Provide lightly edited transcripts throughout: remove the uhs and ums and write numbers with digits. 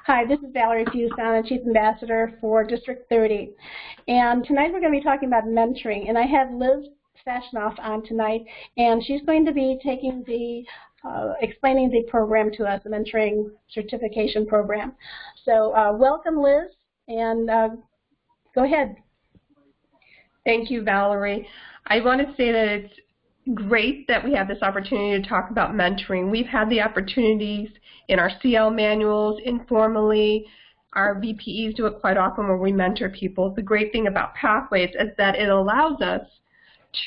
Hi, this is Valerie Fuson, Chief Ambassador for District 30. And tonight we're going to be talking about mentoring. And I have Liz Sachnoff on tonight, and she's going to be taking the, explaining the program to us, the mentoring certification program. So welcome, Liz, and go ahead. Thank you, Valerie. I want to say that it's great that we have this opportunity to talk about mentoring. We've had the opportunities in our CL manuals, informally. Our VPEs do it quite often where we mentor people. The great thing about Pathways is that it allows us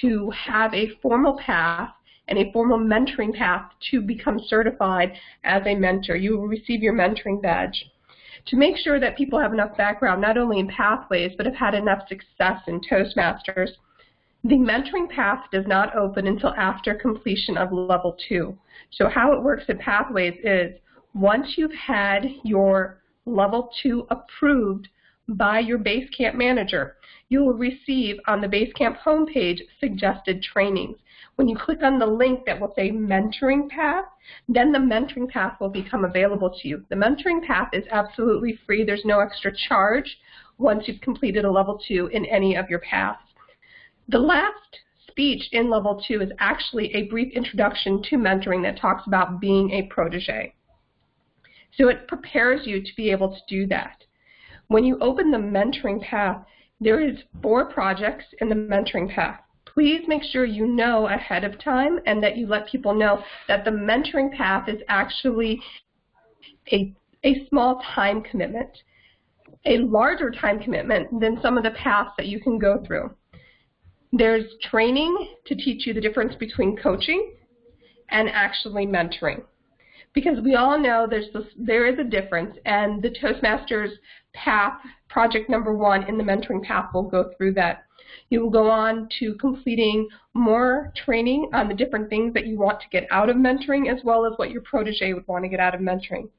to have a formal path and a formal mentoring path to become certified as a mentor. You will receive your mentoring badge. To make sure that people have enough background, not only in Pathways, but have had enough success in Toastmasters, the mentoring path does not open until after completion of Level 2. So how it works at Pathways is once you've had your Level 2 approved by your Basecamp manager, you will receive on the Basecamp homepage suggested trainings. When you click on the link that will say Mentoring Path, then the mentoring path will become available to you. The mentoring path is absolutely free. There's no extra charge once you've completed a Level 2 in any of your paths. The last speech in Level 2 is actually a brief introduction to mentoring that talks about being a protege. So it prepares you to be able to do that. When you open the mentoring path, there is 4 projects in the mentoring path. Please make sure you know ahead of time and that you let people know that the mentoring path is actually a small time commitment, a larger time commitment than some of the paths that you can go through. There's training to teach you the difference between coaching and actually mentoring. Because we all know there is a difference, and the Toastmasters path, project number 1 in the mentoring path, will go through that. You will go on to completing more training on the different things that you want to get out of mentoring, as well as what your protege would want to get out of mentoring.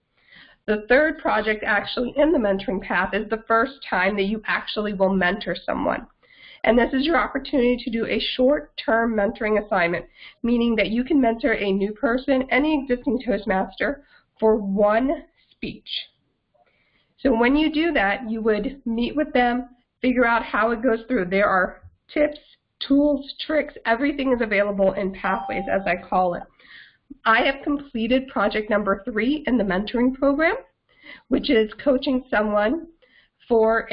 The third project actually in the mentoring path is the first time that you actually will mentor someone. And this is your opportunity to do a short-term mentoring assignment, meaning that you can mentor a new person, any existing Toastmaster, for 1 speech. So when you do that, you would meet with them, figure out how it goes through. There are tips, tools, tricks, everything is available in Pathways, as I call it. I have completed project number 3 in the mentoring program, which is coaching someone for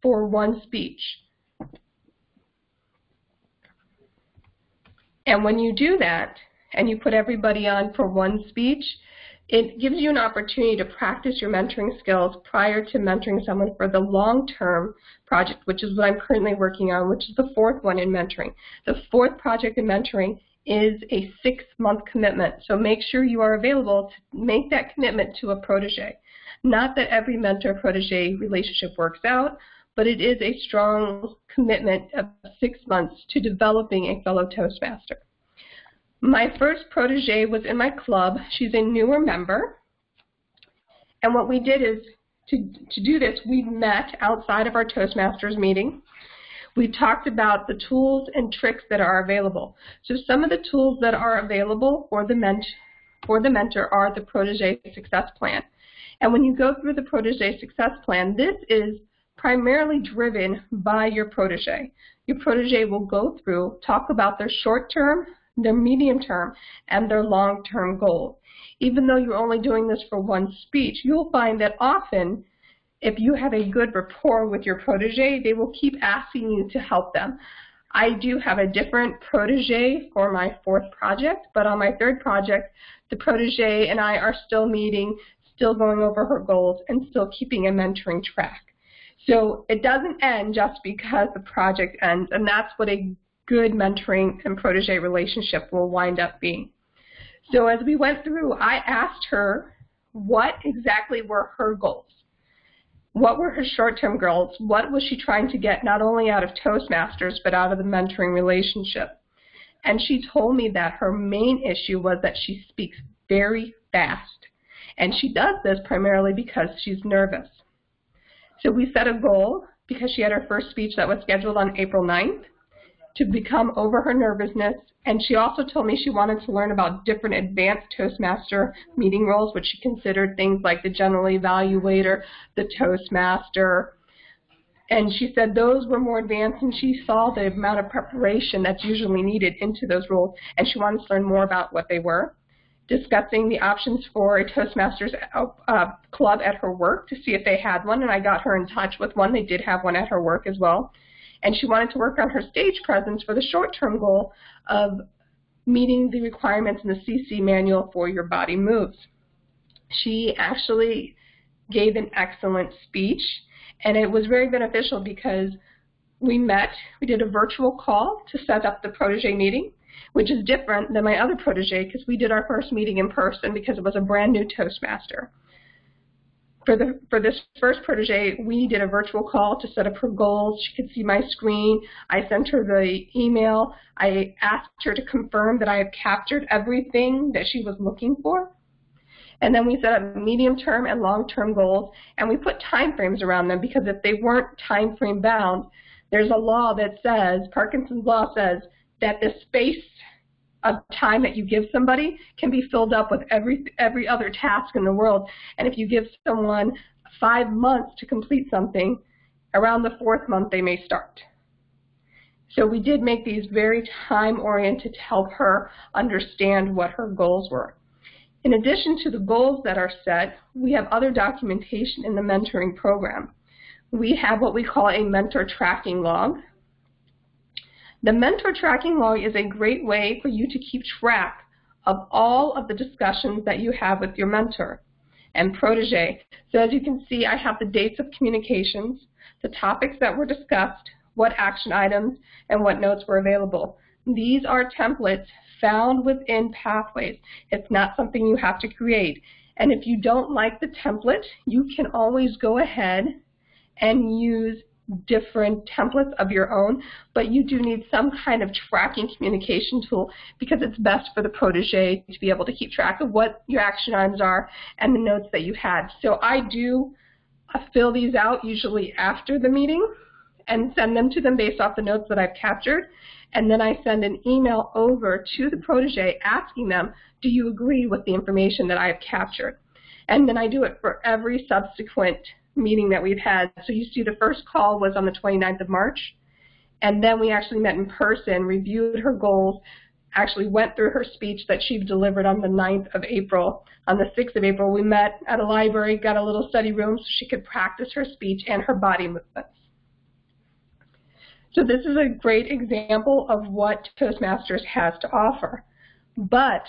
1 speech. And when you do that, and you put everybody on for 1 speech, it gives you an opportunity to practice your mentoring skills prior to mentoring someone for the long-term project, which is what I'm currently working on, which is the 4th one in mentoring. The 4th project in mentoring is a 6-month commitment, so make sure you are available to make that commitment to a protege. Not that every mentor-protege relationship works out, but it is a strong commitment of 6 months to developing a fellow Toastmaster. My first protege was in my club. She's a newer member. And what we did is, to do this, we met outside of our Toastmasters meeting. We talked about the tools and tricks that are available. So some of the tools that are available for the mentor are the Protege Success Plan. And when you go through the Protege Success Plan, this is primarily driven by your protege. Your protege will go through, talk about their short-term, their medium-term, and their long-term goals. Even though you're only doing this for 1 speech, you'll find that often, if you have a good rapport with your protege, they will keep asking you to help them. I do have a different protege for my 4th project, but on my 3rd project, the protege and I are still meeting, still going over her goals, and still keeping a mentoring track. So it doesn't end just because the project ends, and that's what a good mentoring and protege relationship will wind up being. So as we went through, I asked her what exactly were her goals. What were her short-term goals? What was she trying to get not only out of Toastmasters, but out of the mentoring relationship? And she told me that her main issue was that she speaks very fast. And she does this primarily because she's nervous. So we set a goal, because she had her first speech that was scheduled on April 9th, to become over her nervousness. And she also told me she wanted to learn about different advanced Toastmaster meeting roles, which she considered things like the general evaluator, the Toastmaster. And she said those were more advanced, and she saw the amount of preparation that's usually needed into those roles, and she wanted to learn more about what they were. Discussing the options for a Toastmasters club at her work to see if they had one, and I got her in touch with one. They did have one at her work as well. And she wanted to work on her stage presence for the short-term goal of meeting the requirements in the CC manual for Your Body Moves. She actually gave an excellent speech, and it was very beneficial because we did a virtual call to set up the protege meeting, which is different than my other protege because we did our first meeting in person because it was a brand new Toastmaster. For this first protege, we did a virtual call to set up her goals. She could see my screen. I sent her the email. I asked her to confirm that I had captured everything that she was looking for. And then we set up medium-term and long-term goals, and we put time frames around them because if they weren't time frame bound, there's a law that says, Parkinson's law says, that the space of time that you give somebody can be filled up with every other task in the world. And if you give someone 5 months to complete something, around the 4th month they may start. So we did make these very time-oriented to help her understand what her goals were. In addition to the goals that are set, we have other documentation in the mentoring program. We have what we call a mentor tracking log. The mentor tracking log is a great way for you to keep track of all of the discussions that you have with your mentor and protege. So as you can see, I have the dates of communications, the topics that were discussed, what action items, and what notes were available. These are templates found within Pathways. It's not something you have to create. And if you don't like the template, you can always go ahead and use different templates of your own, but you do need some kind of tracking communication tool because it's best for the protege to be able to keep track of what your action items are and the notes that you had. So I do fill these out usually after the meeting and send them to them based off the notes that I've captured, and then I send an email over to the protege asking them, do you agree with the information that I have captured? And then I do it for every subsequent meeting that we've had. So you see the first call was on the 29th of March, and then we actually met in person, reviewed her goals, actually went through her speech that she delivered on the 9th of April. On the 6th of April, we met at a library, got a little study room so she could practice her speech and her body movements. So this is a great example of what Toastmasters has to offer. But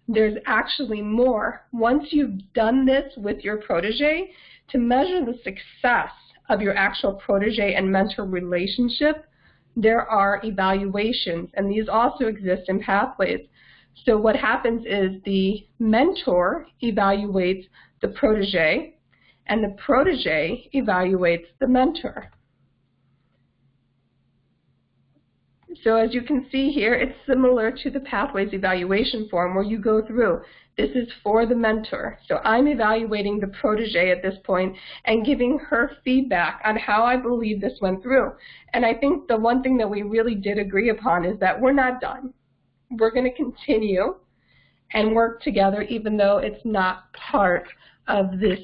there's actually more. Once you've done this with your protege, to measure the success of your actual protege and mentor relationship, there are evaluations, and these also exist in Pathways. So what happens is the mentor evaluates the protege, and the protege evaluates the mentor. So as you can see here, it's similar to the Pathways evaluation form where you go through. This is for the mentor. So I'm evaluating the protege at this point and giving her feedback on how I believe this went through. And I think the one thing that we really did agree upon is that we're not done. We're going to continue and work together even though it's not part of this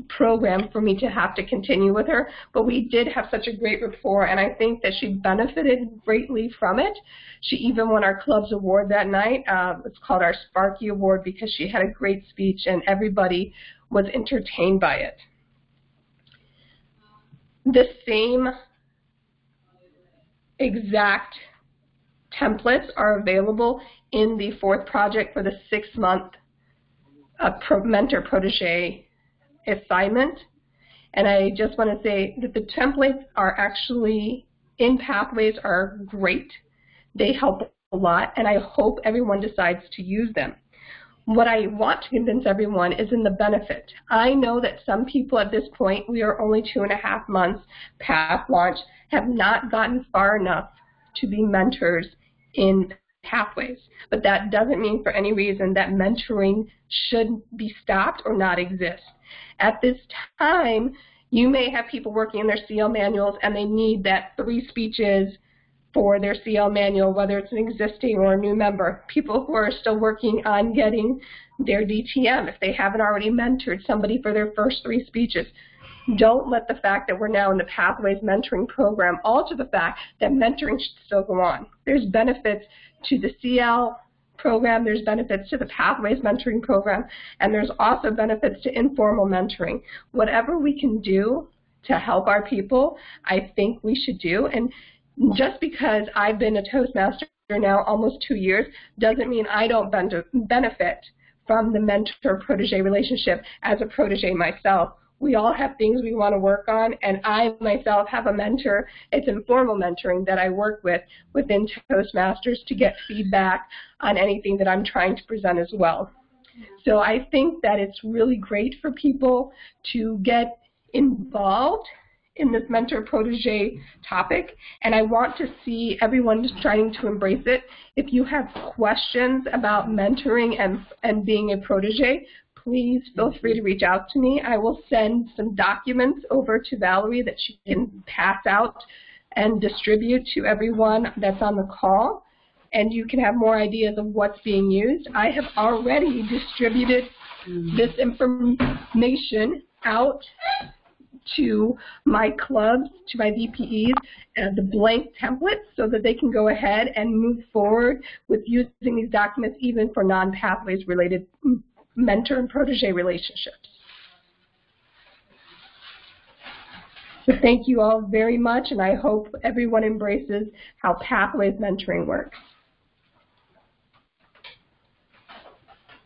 program for me to have to continue with her, but we did have such a great rapport, and I think that she benefited greatly from it. She even won our club's award that night. It's called our Sparky Award because she had a great speech and everybody was entertained by it. The same exact templates are available in the 4th project for the 6-month mentor-protege assignment, and I just want to say that the templates are actually in Pathways are great. They help a lot, and I hope everyone decides to use them. What I want to convince everyone is in the benefit. I know that some people at this point, we are only 2.5 months past launch, have not gotten far enough to be mentors in Pathways, but that doesn't mean for any reason that mentoring should be stopped or not exist. At this time, you may have people working in their CL manuals and they need that 3 speeches for their CL manual, whether it's an existing or a new member, people who are still working on getting their DTM, if they haven't already mentored somebody for their first 3 speeches. Don't let the fact that we're now in the Pathways Mentoring Program alter the fact that mentoring should still go on. There's benefits to the CL program, there's benefits to the Pathways Mentoring Program, and there's also benefits to informal mentoring. Whatever we can do to help our people, I think we should do. And just because I've been a Toastmaster now almost 2 years doesn't mean I don't benefit from the mentor-protege relationship as a protege myself. We all have things we want to work on, and I myself have a mentor. It's informal mentoring that I work with within Toastmasters to get feedback on anything that I'm trying to present as well. So I think that it's really great for people to get involved in this mentor-protege topic, and I want to see everyone just trying to embrace it. If you have questions about mentoring and being a protege, please feel free to reach out to me. I will send some documents over to Valerie that she can pass out and distribute to everyone that's on the call, and you can have more ideas of what's being used. I have already distributed this information out to my clubs, to my VPEs, the blank templates so that they can go ahead and move forward with using these documents even for non-pathways related mentor and protege relationships. So thank you all very much, and I hope everyone embraces how Pathways mentoring works.